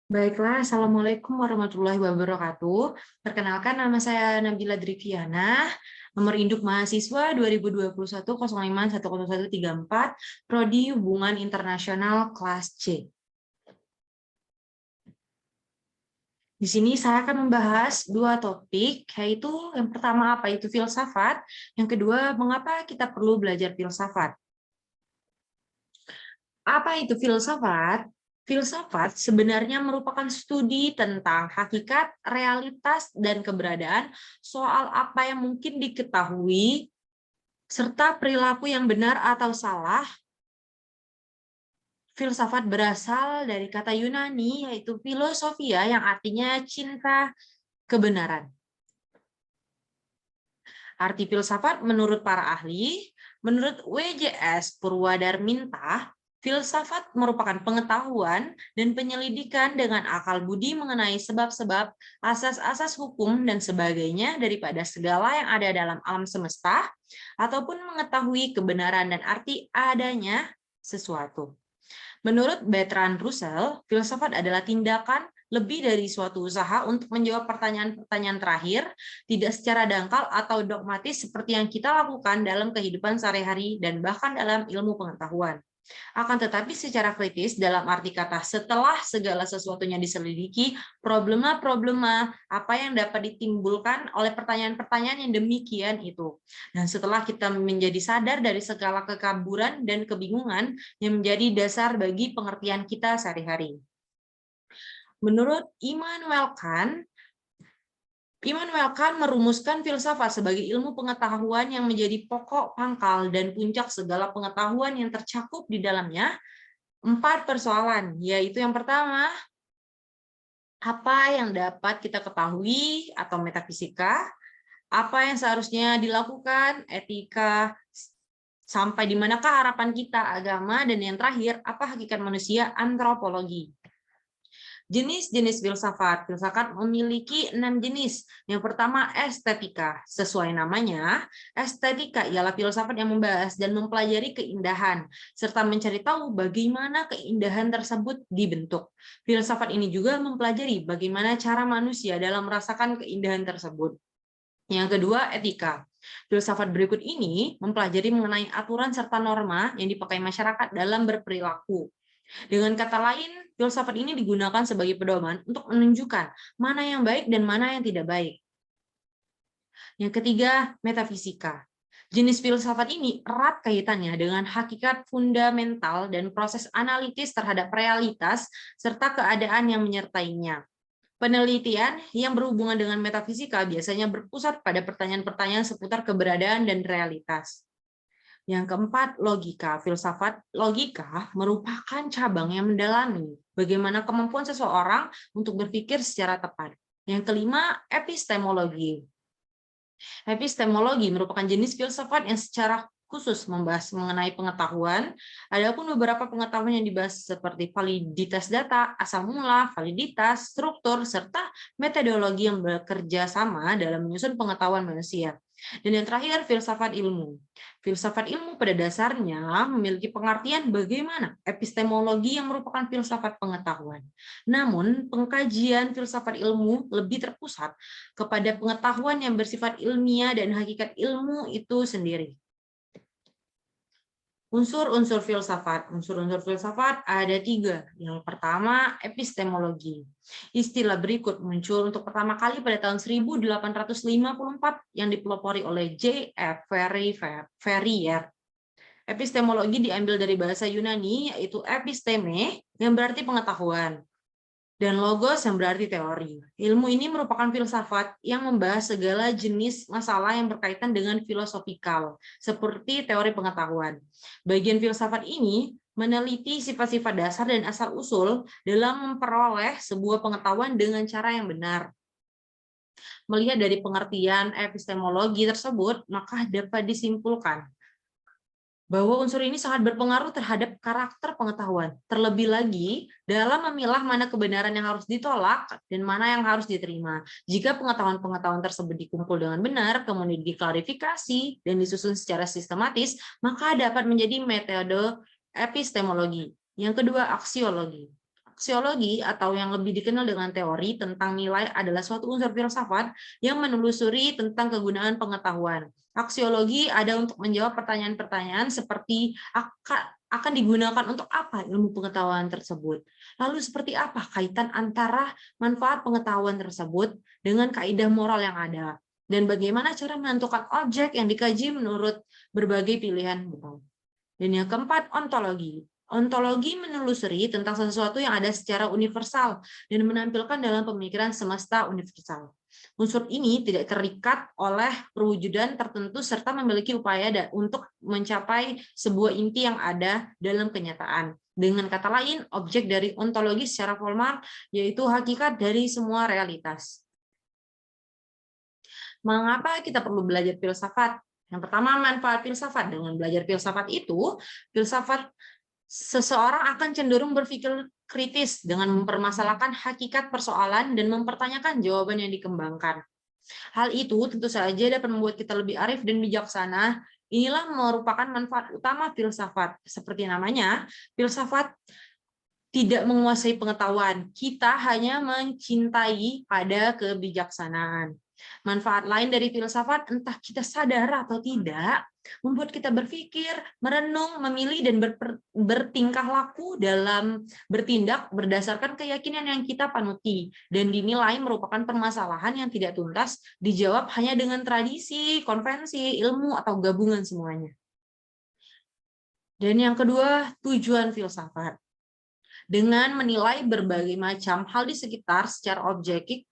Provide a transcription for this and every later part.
Baiklah, Assalamualaikum warahmatullahi wabarakatuh. Perkenalkan, nama saya Nabila Driviana, nomor induk mahasiswa 2021 05100134, Prodi Hubungan Internasional kelas C. Di sini saya akan membahas dua topik, yaitu yang pertama apa itu filsafat, yang kedua mengapa kita perlu belajar filsafat. Apa itu filsafat? Filsafat sebenarnya merupakan studi tentang hakikat, realitas, dan keberadaan soal apa yang mungkin diketahui, serta perilaku yang benar atau salah. Filsafat berasal dari kata Yunani, yaitu filosofia, yang artinya cinta kebenaran. Arti filsafat menurut para ahli, menurut WJS Purwadarminta, filsafat merupakan pengetahuan dan penyelidikan dengan akal budi mengenai sebab-sebab, asas-asas hukum, dan sebagainya daripada segala yang ada dalam alam semesta, ataupun mengetahui kebenaran dan arti adanya sesuatu. Menurut Bertrand Russell, filsafat adalah tindakan lebih dari suatu usaha untuk menjawab pertanyaan-pertanyaan terakhir, tidak secara dangkal atau dogmatis seperti yang kita lakukan dalam kehidupan sehari-hari dan bahkan dalam ilmu pengetahuan. Akan tetapi secara kritis dalam arti kata setelah segala sesuatunya diselidiki, problema-problema apa yang dapat ditimbulkan oleh pertanyaan-pertanyaan yang demikian itu. Dan setelah kita menjadi sadar dari segala kekaburan dan kebingungan yang menjadi dasar bagi pengertian kita sehari-hari. Menurut Immanuel Kant merumuskan filsafat sebagai ilmu pengetahuan yang menjadi pokok, pangkal, dan puncak segala pengetahuan yang tercakup di dalamnya. 4 persoalan, yaitu yang pertama, apa yang dapat kita ketahui atau metafisika, apa yang seharusnya dilakukan, etika, sampai di manakah harapan kita, agama, dan yang terakhir, apa hakikat manusia, antropologi. Jenis-jenis filsafat. Filsafat memiliki 6 jenis. Yang pertama, estetika. Sesuai namanya, estetika ialah filsafat yang membahas dan mempelajari keindahan, serta mencari tahu bagaimana keindahan tersebut dibentuk. Filsafat ini juga mempelajari bagaimana cara manusia dalam merasakan keindahan tersebut. Yang kedua, etika. Filsafat berikut ini mempelajari mengenai aturan serta norma yang dipakai masyarakat dalam berperilaku. Dengan kata lain, filsafat ini digunakan sebagai pedoman untuk menunjukkan mana yang baik dan mana yang tidak baik. Yang ketiga, metafisika. Jenis filsafat ini erat kaitannya dengan hakikat fundamental dan proses analitis terhadap realitas serta keadaan yang menyertainya. Penelitian yang berhubungan dengan metafisika biasanya berpusat pada pertanyaan-pertanyaan seputar keberadaan dan realitas. Yang keempat, logika. Filsafat logika merupakan cabang yang mendalami bagaimana kemampuan seseorang untuk berpikir secara tepat. Yang kelima, epistemologi. Epistemologi merupakan jenis filsafat yang secara khusus membahas mengenai pengetahuan. Adapun beberapa pengetahuan yang dibahas seperti validitas data, asal mula, validitas, struktur, serta metodologi yang bekerja sama dalam menyusun pengetahuan manusia. Dan yang terakhir, filsafat ilmu. Filsafat ilmu pada dasarnya memiliki pengertian bagaimana epistemologi yang merupakan filsafat pengetahuan. Namun, pengkajian filsafat ilmu lebih terpusat kepada pengetahuan yang bersifat ilmiah dan hakikat ilmu itu sendiri. Unsur-unsur filsafat. Unsur-unsur filsafat ada 3. Yang pertama, epistemologi. Istilah berikut muncul untuk pertama kali pada tahun 1854 yang dipelopori oleh J.F. Ferrier. Epistemologi diambil dari bahasa Yunani, yaitu episteme, yang berarti pengetahuan, dan logos yang berarti teori. Ilmu ini merupakan filsafat yang membahas segala jenis masalah yang berkaitan dengan filosofikal, seperti teori pengetahuan. Bagian filsafat ini meneliti sifat-sifat dasar dan asal-usul dalam memperoleh sebuah pengetahuan dengan cara yang benar. Melihat dari pengertian epistemologi tersebut, maka dapat disimpulkan bahwa unsur ini sangat berpengaruh terhadap karakter pengetahuan. Terlebih lagi, dalam memilah mana kebenaran yang harus ditolak dan mana yang harus diterima. Jika pengetahuan-pengetahuan tersebut dikumpul dengan benar, kemudian diklarifikasi dan disusun secara sistematis, maka dapat menjadi metode epistemologi. Yang kedua, aksiologi. Aksiologi atau yang lebih dikenal dengan teori tentang nilai adalah suatu unsur filsafat yang menelusuri tentang kegunaan pengetahuan. Aksiologi ada untuk menjawab pertanyaan-pertanyaan seperti akan digunakan untuk apa ilmu pengetahuan tersebut. Lalu seperti apa kaitan antara manfaat pengetahuan tersebut dengan kaidah moral yang ada. Dan bagaimana cara menentukan objek yang dikaji menurut berbagai pilihan moral. Dan yang keempat, ontologi. Ontologi menelusuri tentang sesuatu yang ada secara universal dan menampilkan dalam pemikiran semesta universal. Unsur ini tidak terikat oleh perwujudan tertentu serta memiliki upaya untuk mencapai sebuah inti yang ada dalam kenyataan. Dengan kata lain, objek dari ontologi secara formal yaitu hakikat dari semua realitas. Mengapa kita perlu belajar filsafat? Yang pertama, manfaat filsafat. Dengan belajar filsafat itu, seseorang akan cenderung berpikir kritis dengan mempermasalahkan hakikat persoalan dan mempertanyakan jawaban yang dikembangkan. Hal itu tentu saja dapat membuat kita lebih arif dan bijaksana. Inilah merupakan manfaat utama filsafat. Seperti namanya, filsafat tidak menguasai pengetahuan. Kita hanya mencintai pada kebijaksanaan. Manfaat lain dari filsafat, entah kita sadar atau tidak, membuat kita berpikir, merenung, memilih, dan bertingkah laku dalam bertindak berdasarkan keyakinan yang kita panuti, dan dinilai merupakan permasalahan yang tidak tuntas dijawab hanya dengan tradisi, konvensi, ilmu, atau gabungan semuanya. Dan yang kedua, tujuan filsafat. Dengan menilai berbagai macam hal di sekitar secara objektif,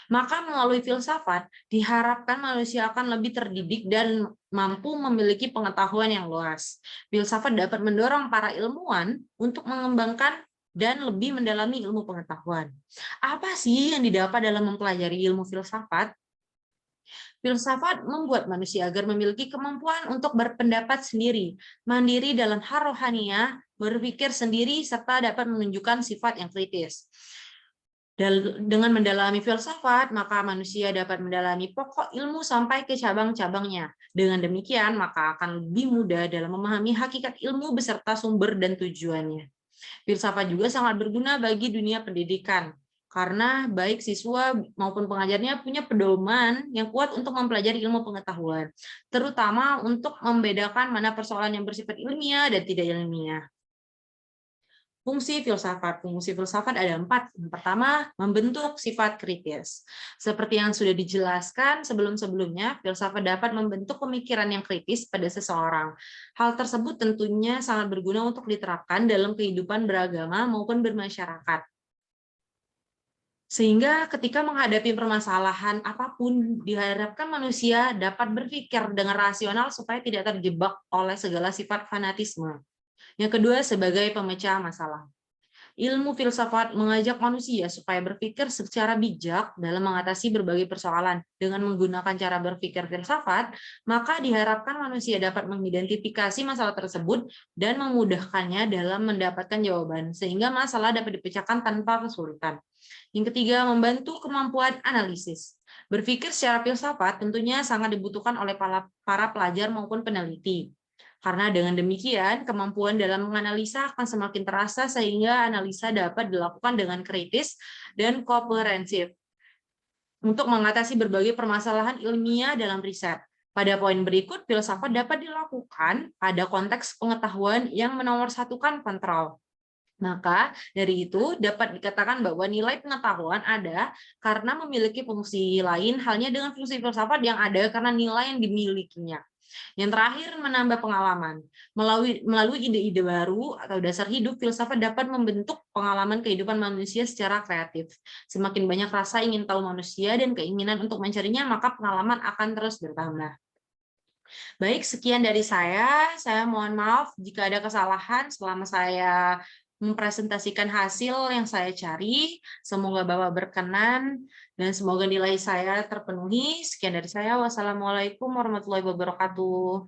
maka melalui filsafat diharapkan manusia akan lebih terdidik dan mampu memiliki pengetahuan yang luas. Filsafat dapat mendorong para ilmuwan untuk mengembangkan dan lebih mendalami ilmu pengetahuan. Apa sih yang didapat dalam mempelajari ilmu filsafat? Filsafat membuat manusia agar memiliki kemampuan untuk berpendapat sendiri, mandiri dalam hal rohania, berpikir sendiri, serta dapat menunjukkan sifat yang kritis. Dengan mendalami filsafat, maka manusia dapat mendalami pokok ilmu sampai ke cabang-cabangnya. Dengan demikian, maka akan lebih mudah dalam memahami hakikat ilmu beserta sumber dan tujuannya. Filsafat juga sangat berguna bagi dunia pendidikan, karena baik siswa maupun pengajarnya punya pedoman yang kuat untuk mempelajari ilmu pengetahuan, terutama untuk membedakan mana persoalan yang bersifat ilmiah dan tidak ilmiah. Fungsi filsafat ada 4. Yang pertama, membentuk sifat kritis. Seperti yang sudah dijelaskan sebelum-sebelumnya, filsafat dapat membentuk pemikiran yang kritis pada seseorang. Hal tersebut tentunya sangat berguna untuk diterapkan dalam kehidupan beragama maupun bermasyarakat. Sehingga ketika menghadapi permasalahan apapun, diharapkan manusia dapat berpikir dengan rasional supaya tidak terjebak oleh segala sifat fanatisme. Yang kedua, sebagai pemecah masalah. Ilmu filsafat mengajak manusia supaya berpikir secara bijak dalam mengatasi berbagai persoalan. Dengan menggunakan cara berpikir filsafat, maka diharapkan manusia dapat mengidentifikasi masalah tersebut dan memudahkannya dalam mendapatkan jawaban, sehingga masalah dapat dipecahkan tanpa kesulitan. Yang ketiga, membantu kemampuan analisis. Berpikir secara filsafat tentunya sangat dibutuhkan oleh para pelajar maupun peneliti. Karena dengan demikian, kemampuan dalam menganalisa akan semakin terasa sehingga analisa dapat dilakukan dengan kritis dan komprehensif untuk mengatasi berbagai permasalahan ilmiah dalam riset. Pada poin berikut, filsafat dapat dilakukan pada konteks pengetahuan yang menomorsatukan kontrol. Maka dari itu dapat dikatakan bahwa nilai pengetahuan ada karena memiliki fungsi lain, halnya dengan fungsi filsafat yang ada karena nilai yang dimilikinya. Yang terakhir, menambah pengalaman. Melalui ide-ide baru atau dasar hidup, filsafat dapat membentuk pengalaman kehidupan manusia secara kreatif. Semakin banyak rasa ingin tahu manusia dan keinginan untuk mencarinya, maka pengalaman akan terus bertambah. Baik, sekian dari saya. Saya mohon maaf jika ada kesalahan selama saya mempresentasikan hasil yang saya cari. Semoga Bapak berkenan dan semoga nilai saya terpenuhi. Sekian dari saya. Wassalamualaikum warahmatullahi wabarakatuh.